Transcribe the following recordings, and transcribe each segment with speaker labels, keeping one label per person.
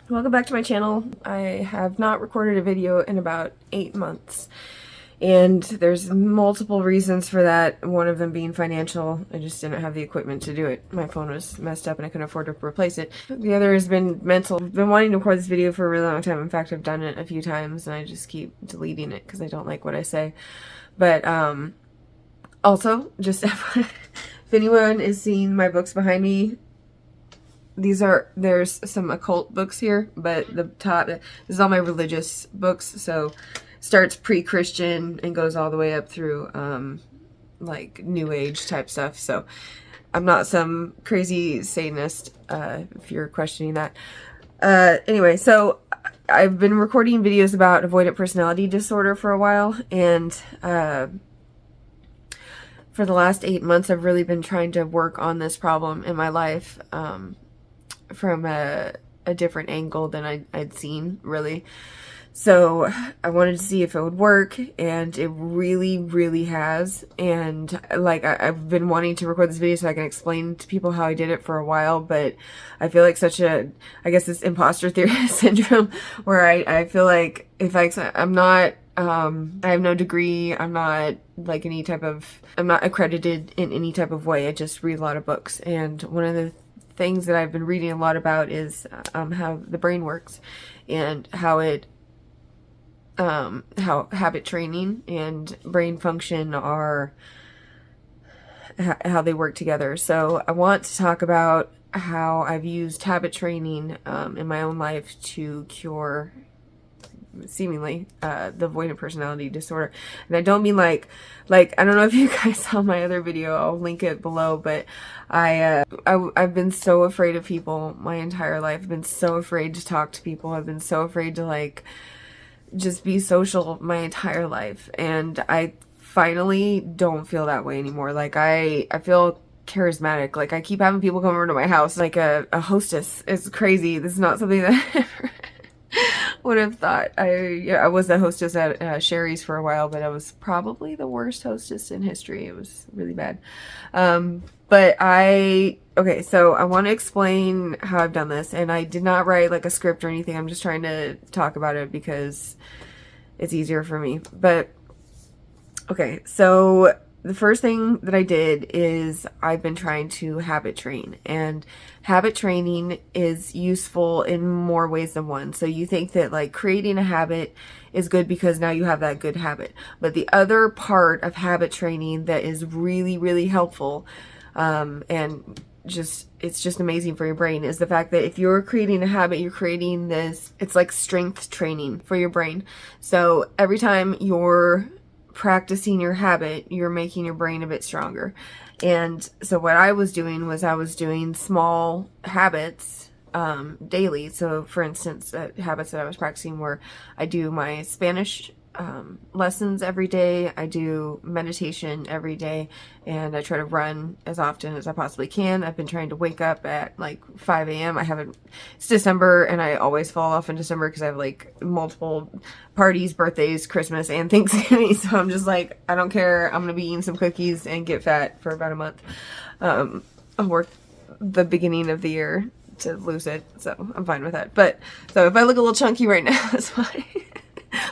Speaker 1: Welcome back to my channel. I have not recorded a video in about 8 months, and there's multiple reasons for that, one of them being financial. I just didn't have the equipment to do it. My phone was messed up and I couldn't afford to replace it. The other has been mental. I've been wanting to record this video for a really long time. In fact, I've done it a few times and I just keep deleting it because I don't like what I say. But also, just if anyone is seeing my books behind me, there's some occult books here, but the top, this is all my religious books, so starts pre-Christian and goes all the way up through, like, New Age type stuff, so I'm not some crazy Satanist, if you're questioning that. Anyway, so I've been recording videos about avoidant personality disorder for a while, and, for the last 8 months, I've really been trying to work on this problem in my life, from a different angle than I'd seen, really. So I wanted to see if it would work, and it really, really has. And like, I've been wanting to record this video so I can explain to people how I did it for a while, but I feel like I guess this imposter theory syndrome, where I feel like if I'm not, I have no degree, I'm not like I'm not accredited in any type of way. I just read a lot of books, and one of the things that I've been reading a lot about is how the brain works, and how habit training and brain function are how they work together. So I want to talk about how I've used habit training in my own life to cure seemingly the avoidant personality disorder. And I don't mean like I don't know if you guys saw my other video, I'll link it below, but I've been so afraid of people my entire life. I've been so afraid to talk to people. I've been so afraid to like just be social my entire life, and I finally don't feel that way anymore. Like I feel charismatic. Like I keep having people come over to my house like a hostess. It's crazy. This is not something that would have thought. I was the hostess at Sherry's for a while, but I was probably the worst hostess in history. It was really bad. Okay, so I want to explain how I've done this, and I did not write like a script or anything. I'm just trying to talk about it because it's easier for me. But okay, so the first thing that I did is I've been trying to habit train, and habit training is useful in more ways than one. So you think that like creating a habit is good because now you have that good habit. But the other part of habit training that is really, really helpful, and it's just amazing for your brain, is the fact that if you're creating a habit, you're creating this, it's like strength training for your brain. So every time you're practicing your habit, you're making your brain a bit stronger. And so what I was doing was I was doing small habits daily. So for instance, habits that I was practicing were I do my Spanish lessons every day, I do meditation every day, and I try to run as often as I possibly can. I've been trying to wake up at like 5 a.m. It's December, and I always fall off in December because I have like multiple parties, birthdays, Christmas, and Thanksgiving. So I'm just like, I don't care. I'm going to be eating some cookies and get fat for about a month. I'll work the beginning of the year to lose it, so I'm fine with that. But so if I look a little chunky right now, that's why.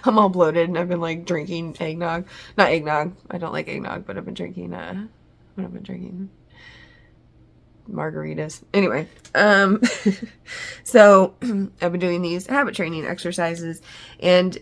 Speaker 1: I'm all bloated, and I've been like drinking eggnog. Not eggnog. I don't like eggnog, but I've been drinking margaritas. Anyway, so I've been doing these habit training exercises, and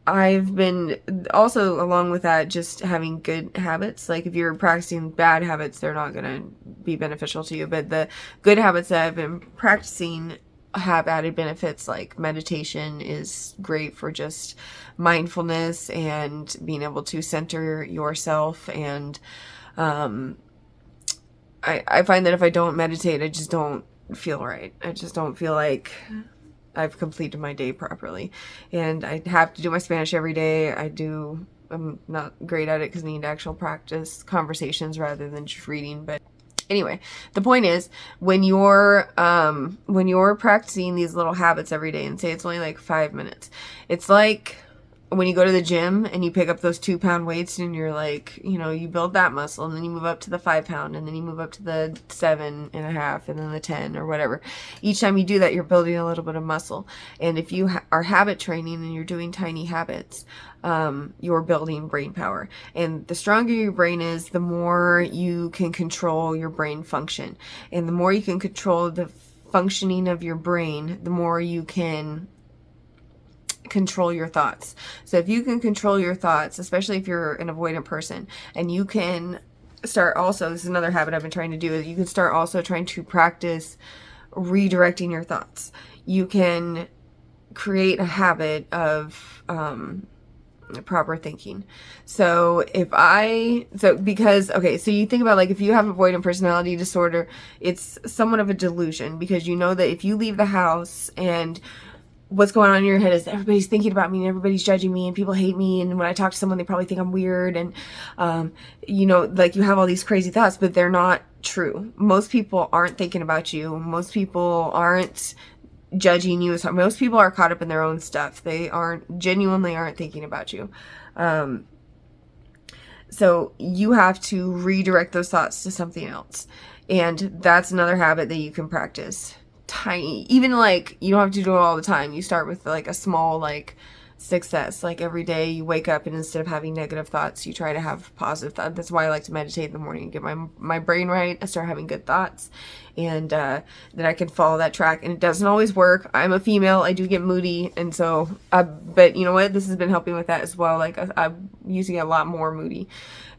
Speaker 1: I've been also, along with that, just having good habits. Like if you're practicing bad habits, they're not going to be beneficial to you, but the good habits that I've been practicing have added benefits. Like meditation is great for just mindfulness and being able to center yourself, and I find that if I don't meditate, I just don't feel right. I just don't feel like I've completed my day properly. And I have to do my Spanish every day. I'm not great at it because I need to actual practice conversations rather than just reading, but anyway, the point is, when you're practicing these little habits every day, and say it's only like 5 minutes, it's like when you go to the gym and you pick up those 2-pound weights and you're like, you know, you build that muscle and then you move up to the 5-pound and then you move up to the 7.5 and then the 10 or whatever. Each time you do that, you're building a little bit of muscle. And if you are habit training and you're doing tiny habits, you're building brain power. And the stronger your brain is, the more you can control your brain function. And the more you can control the functioning of your brain, the more you can control your thoughts. So if you can control your thoughts, especially if you're an avoidant person, and you can start also, this is another habit I've been trying to do, is you can start also trying to practice redirecting your thoughts. You can create a habit of proper thinking. So because so you think about, like, if you have avoidant personality disorder, it's somewhat of a delusion, because you know that if you leave the house and what's going on in your head is everybody's thinking about me and everybody's judging me and people hate me, and when I talk to someone they probably think I'm weird, and you know, like, you have all these crazy thoughts, but they're not true. Most people aren't thinking about you. Most people aren't judging you. Most people are caught up in their own stuff. They genuinely aren't thinking about you. So you have to redirect those thoughts to something else, and that's another habit that you can practice. Tiny, even, like, you don't have to do it all the time. You start with, like, a small, like, success. Like, every day you wake up and instead of having negative thoughts, you try to have positive thoughts. That's why I like to meditate in the morning and get my brain right. I start having good thoughts, and then I can follow that track. And it doesn't always work. I'm a female. I do get moody, and so but you know what, this has been helping with that as well. Like, I'm used to get a lot more moody,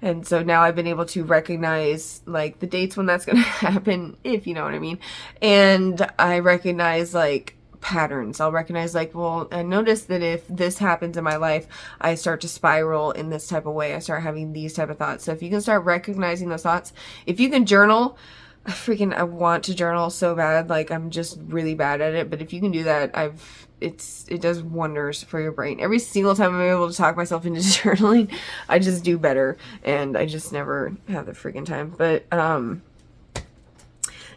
Speaker 1: and so now I've been able to recognize, like, the dates when that's going to happen, if you know what I mean. And I recognize, like, patterns. I'll recognize, like, well, I notice that if this happens in my life, I start to spiral in this type of way. I start having these type of thoughts. So if you can start recognizing those thoughts, if you can journal, I want to journal so bad. Like, I'm just really bad at it. But if you can do that, it does wonders for your brain. Every single time I'm able to talk myself into journaling, I just do better, and I just never have the freaking time. But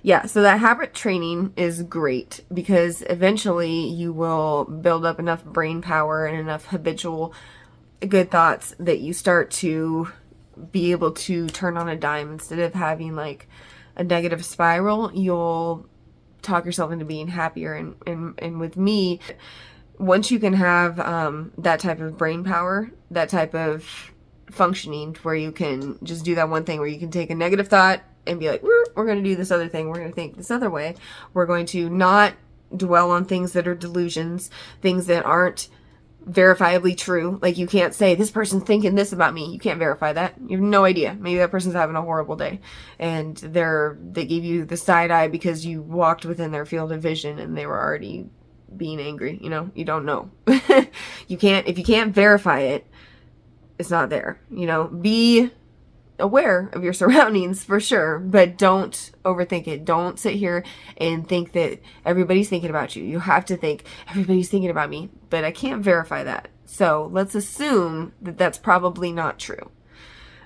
Speaker 1: yeah, so that habit training is great, because eventually you will build up enough brain power and enough habitual good thoughts that you start to be able to turn on a dime. Instead of having, like, a negative spiral, you'll talk yourself into being happier. And with me, once you can have that type of brain power, that type of functioning, where you can just do that one thing, where you can take a negative thought and be like, we're going to do this other thing. We're going to think this other way. We're going to not dwell on things that are delusions, things that aren't verifiably true. Like, you can't say, this person's thinking this about me. You can't verify that. You have no idea. Maybe that person's having a horrible day, and they gave you the side eye because you walked within their field of vision and they were already being angry. You know, you don't know. If you can't verify it, it's not there. You know, be aware of your surroundings for sure, but don't overthink it. Don't sit here and think that everybody's thinking about you. You have to think, everybody's thinking about me, but I can't verify that. So let's assume that that's probably not true,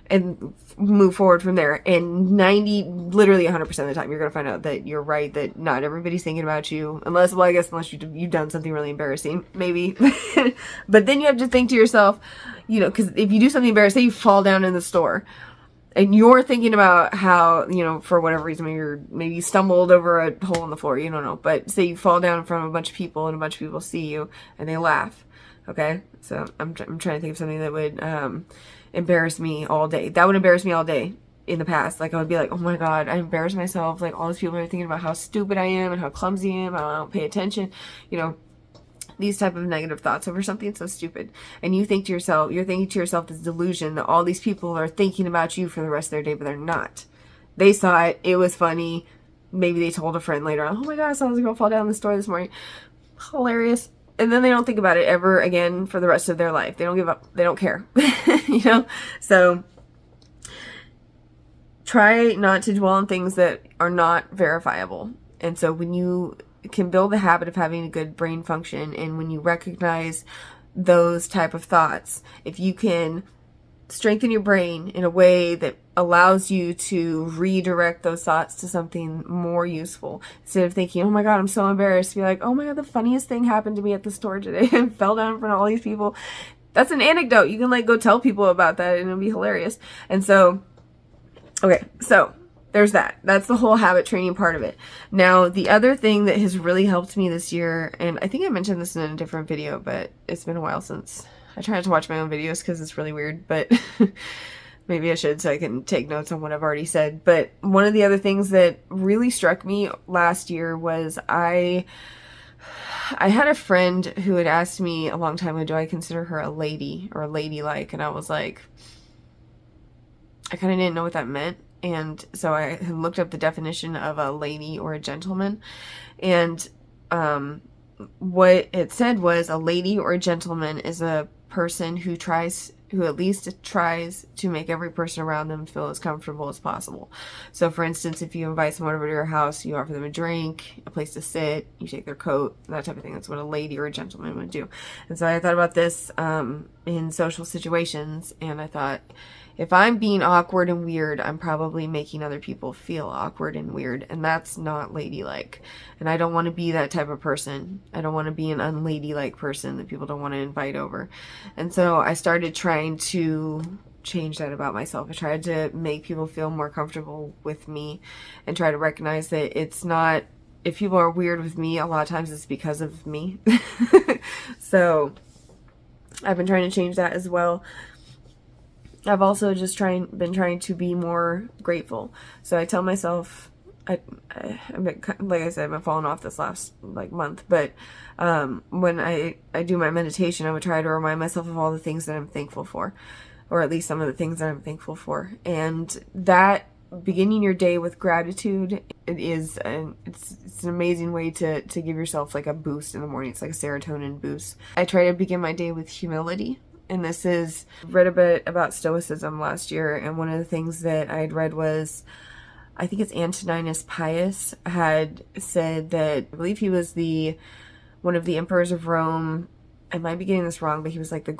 Speaker 1: and move forward from there. And literally 100% of the time, you're going to find out that you're right, that not everybody's thinking about you, unless you've done something really embarrassing, maybe. But then you have to think to yourself, you know, because if you do something embarrassing, say you fall down in the store, and you're thinking about how, you know, for whatever reason, maybe you stumbled over a hole in the floor, you don't know, but say you fall down in front of a bunch of people, and a bunch of people see you and they laugh. Okay, so I'm trying to think of something that would embarrass me all day. That would embarrass me all day in the past. Like, I would be like, oh my god, I embarrassed myself. Like, all these people are thinking about how stupid I am and how clumsy I am, how I don't pay attention, you know, these type of negative thoughts over something so stupid. And you're thinking to yourself this delusion that all these people are thinking about you for the rest of their day, but they're not. They saw it. It was funny. Maybe they told a friend later on, oh my god, I saw this girl fall down the store this morning. Hilarious. And then they don't think about it ever again for the rest of their life. They don't give up. They don't care. You know? So try not to dwell on things that are not verifiable. And so when you can build the habit of having a good brain function, and when you recognize those type of thoughts, if you can strengthen your brain in a way that allows you to redirect those thoughts to something more useful, instead of thinking, oh my god, I'm so embarrassed, be like, oh my god, the funniest thing happened to me at the store today. I fell down in front of all these people. That's an anecdote. You can like go tell people about that and it'll be hilarious. And so, okay, so there's that. That's the whole habit training part of it. Now, the other thing that has really helped me this year, and I think I mentioned this in a different video, but it's been a while since I try not to watch my own videos because it's really weird, but maybe I should so I can take notes on what I've already said. But one of the other things that really struck me last year was I had a friend who had asked me a long time ago, do I consider her a lady or a ladylike? And I was like, I kind of didn't know what that meant. And so I had looked up the definition of a lady or a gentleman. And what it said was a lady or a gentleman is a person who at least tries to make every person around them feel as comfortable as possible. So for instance, if you invite someone over to your house, you offer them a drink, a place to sit, you take their coat, that type of thing. That's what a lady or a gentleman would do. And so I thought about this in social situations, and I thought, if I'm being awkward and weird, I'm probably making other people feel awkward and weird, and that's not ladylike. And I don't want to be that type of person. I don't want to be an unladylike person that people don't want to invite over. And so I started trying to change that about myself. I tried to make people feel more comfortable with me and try to recognize that it's not, if people are weird with me, a lot of times it's because of me. So I've been trying to change that as well. I've also just been trying to be more grateful. So I tell myself, I've been, like I said, I've been falling off this last like month, but when I do my meditation, I would try to remind myself of all the things that I'm thankful for, or at least some of the things that I'm thankful for. And that beginning your day with gratitude, it's an amazing way to give yourself like a boost in the morning. It's like a serotonin boost. I try to begin my day with humility. And this is, read a bit about Stoicism last year, and one of the things that I had read was, I think it's Antoninus Pius had said that, I believe he was one of the emperors of Rome. I might be getting this wrong, but he was like the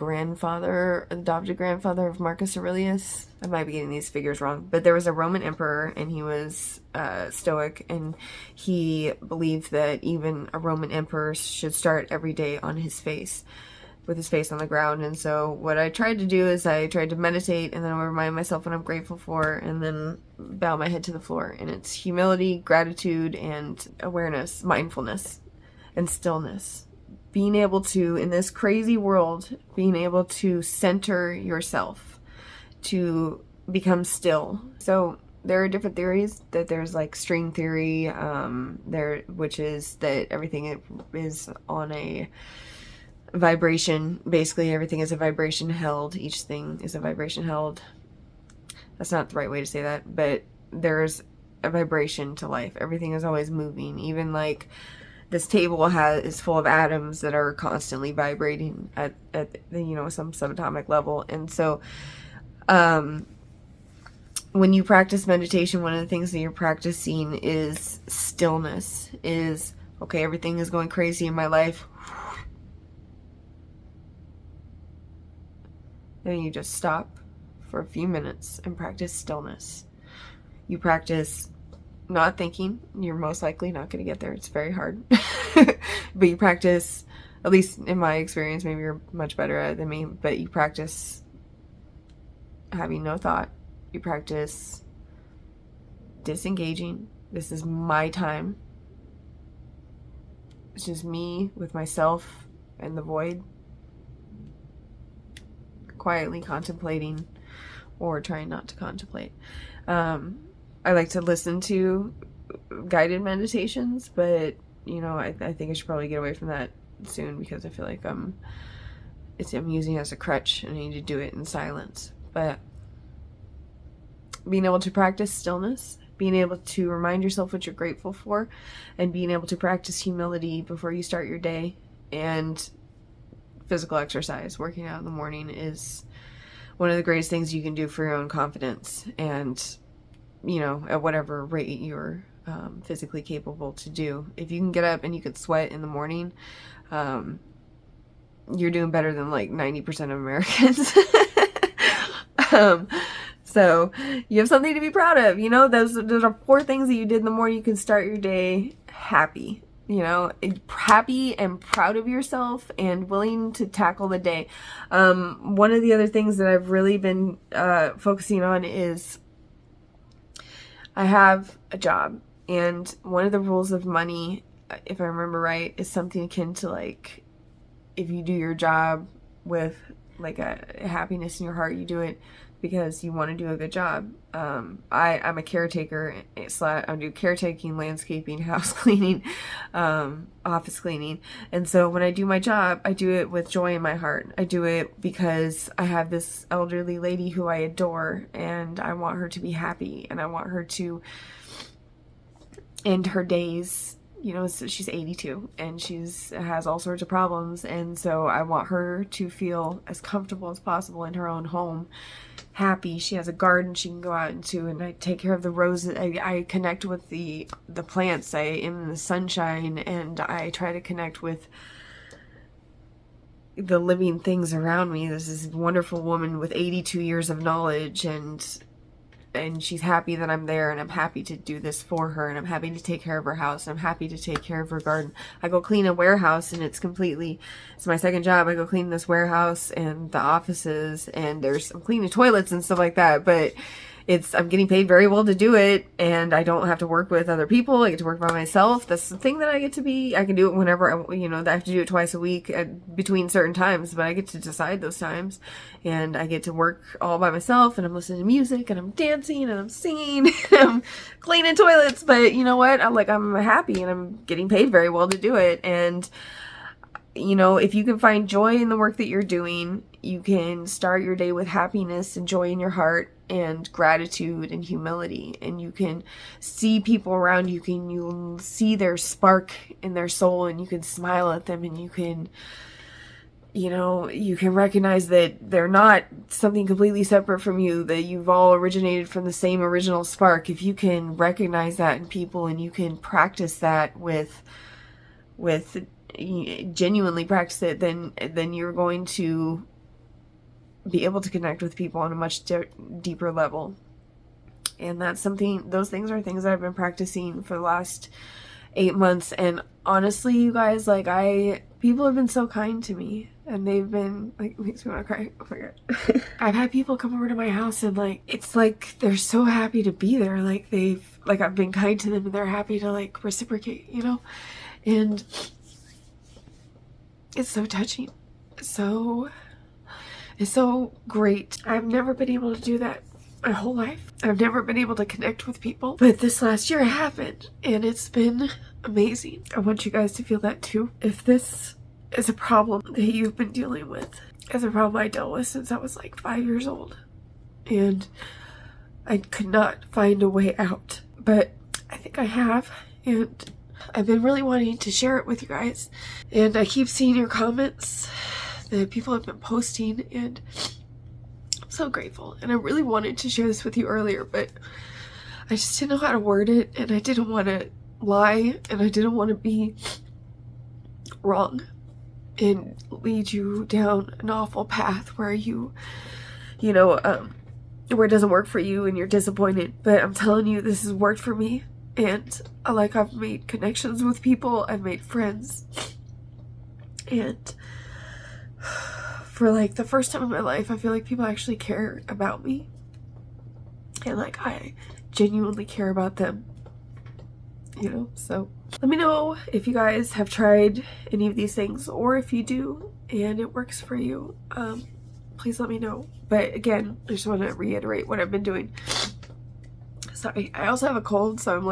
Speaker 1: adopted grandfather of Marcus Aurelius. I might be getting these figures wrong, but there was a Roman emperor, and he was Stoic, and he believed that even a Roman emperor should start every day on his face, with his face on the ground. And so what I tried to do is I tried to meditate, and then I would remind myself what I'm grateful for, and then bow my head to the floor. And it's humility, gratitude, and awareness, mindfulness, and stillness. Being able to, in this crazy world, being able to center yourself, to become still. So there are different theories. That there's like string theory, which is that everything is on a vibration. Basically everything is a vibration held. Each thing is a vibration held. That's not the right way to say that, but there's a vibration to life. Everything is always moving. Even like this table is full of atoms that are constantly vibrating at some subatomic level. And so when you practice meditation, one of the things that you're practicing is stillness. Is, okay, everything is going crazy in my life. Then you just stop for a few minutes and practice stillness. You practice not thinking. You're most likely not going to get there. It's very hard. But you practice, at least in my experience, maybe you're much better at it than me, but you practice having no thought. You practice disengaging. This is my time. It's just me with myself and the void, quietly contemplating or trying not to contemplate. I like to listen to guided meditations, but I think I should probably get away from that soon, because I feel like I'm using it as a crutch and I need to do it in silence. But being able to practice stillness, being able to remind yourself what you're grateful for, and being able to practice humility before you start your day, and physical exercise, working out in the morning, is one of the greatest things you can do for your own confidence, and at whatever rate you're physically capable to do. If you can get up and you could sweat in the morning, you're doing better than like 90% of Americans. So you have something to be proud of. Those are 4 things that you did in the morning. You can start your day happy. you know, happy and proud of yourself and willing to tackle the day. One of the other things that I've really been focusing on is I have a job, and one of the rules of money, if I remember right, is something akin to like, if you do your job with like a happiness in your heart, you do it because you want to do a good job. I'm a caretaker, I do caretaking, landscaping, house cleaning, office cleaning. And so when I do my job, I do it with joy in my heart. I do it because I have this elderly lady who I adore, and I want her to be happy, and I want her to end her days. You know, so she's 82 and has all sorts of problems, and so I want her to feel as comfortable as possible in her own home, happy. She has a garden she can go out into, and I take care of the roses. I connect with the plants. I am in the sunshine, and I try to connect with the living things around me. This is a wonderful woman with 82 years of knowledge, and she's happy that I'm there, and I'm happy to do this for her, and I'm happy to take care of her house, and I'm happy to take care of her garden. I go clean a warehouse, and it's my second job. I go clean this warehouse and the offices, and I'm cleaning toilets and stuff like that, but I'm getting paid very well to do it, and I don't have to work with other people. I get to work by myself. That's the thing that I can do it whenever I have to do it twice a week between certain times, but I get to decide those times, and I get to work all by myself, and I'm listening to music, and I'm dancing, and I'm singing, and I'm cleaning toilets, but you know what? I'm happy, and I'm getting paid very well to do it, and you know, if you can find joy in the work that you're doing, you can start your day with happiness and joy in your heart and gratitude and humility, and you can see people around you, you'll see their spark in their soul, and you can smile at them, and you can recognize that they're not something completely separate from you, that you've all originated from the same original spark. If you can recognize that in people, and you can practice that with genuinely practice it, then you're going to be able to connect with people on a much deeper level. And those things are things that I've been practicing for the last 8 months. And honestly, you guys, people have been so kind to me, and they've been it makes me want to cry. Oh my god. I've had people come over to my house, and it's like they're so happy to be there. I've been kind to them, and they're happy to reciprocate, and it's so touching. It's so great. I've never been able to do that my whole life. I've never been able to connect with people, but this last year I have been, and it's been amazing. I want you guys to feel that too. If this is a problem that you've been dealing with, it's a problem I dealt with since I was 5 years old, and I could not find a way out, but I think I have, and I've been really wanting to share it with you guys, and I keep seeing your comments that people have been posting, and I'm so grateful. And I really wanted to share this with you earlier, but I just didn't know how to word it, and I didn't want to lie, and I didn't want to be wrong and lead you down an awful path where where it doesn't work for you and you're disappointed. But I'm telling you, this has worked for me, and I've made connections with people, I've made friends, and for the first time in my life, I feel like people actually care about me, and I genuinely care about them, so let me know if you guys have tried any of these things, or if you do and it works for you. Please let me know. But again, I just want to reiterate what I've been doing. Sorry, I also have a cold, so I'm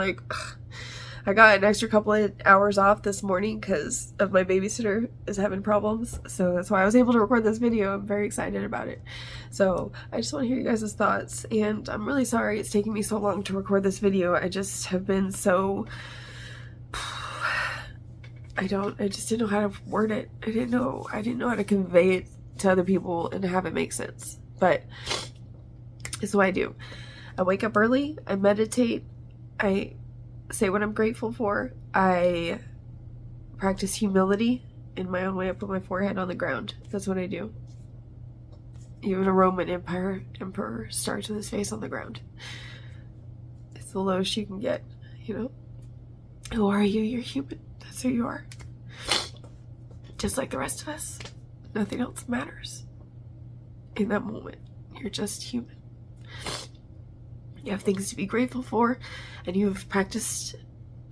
Speaker 1: I got an extra couple of hours off this morning because of my babysitter is having problems. So that's why I was able to record this video. I'm very excited about it. So I just want to hear you guys' thoughts. And I'm really sorry it's taking me so long to record this video. I just have been so... I just didn't know how to word it. I didn't know how to convey it to other people and have it make sense. But this is what I do. I wake up early. I meditate. I say what I'm grateful for. I practice humility in my own way. I put my forehead on the ground. That's what I do. Even a Roman emperor starts with his face on the ground. It's the lowest you can get, Who are you? You're human. That's who you are. Just like the rest of us. Nothing else matters. In that moment, you're just human. You have things to be grateful for, and you have practiced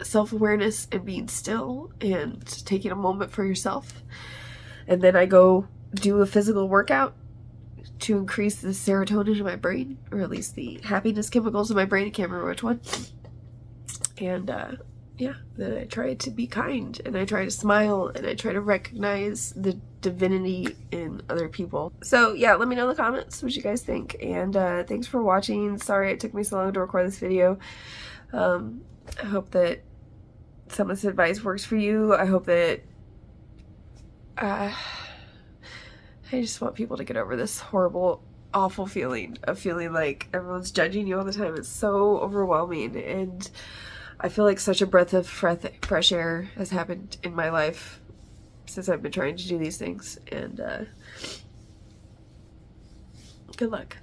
Speaker 1: self-awareness and being still and taking a moment for yourself. And then I go do a physical workout to increase the serotonin in my brain, or at least the happiness chemicals in my brain. I can't remember which one. And yeah, then I try to be kind, and I try to smile, and I try to recognize the divinity in other people. So yeah, let me know in the comments what you guys think, and thanks for watching. Sorry it took me so long to record this video. I hope that some of this advice works for you. I hope that I just want people to get over this horrible, awful feeling of feeling like everyone's judging you all the time. It's so overwhelming, and I feel like such a breath of fresh air has happened in my life since I've been trying to do these things, and good luck.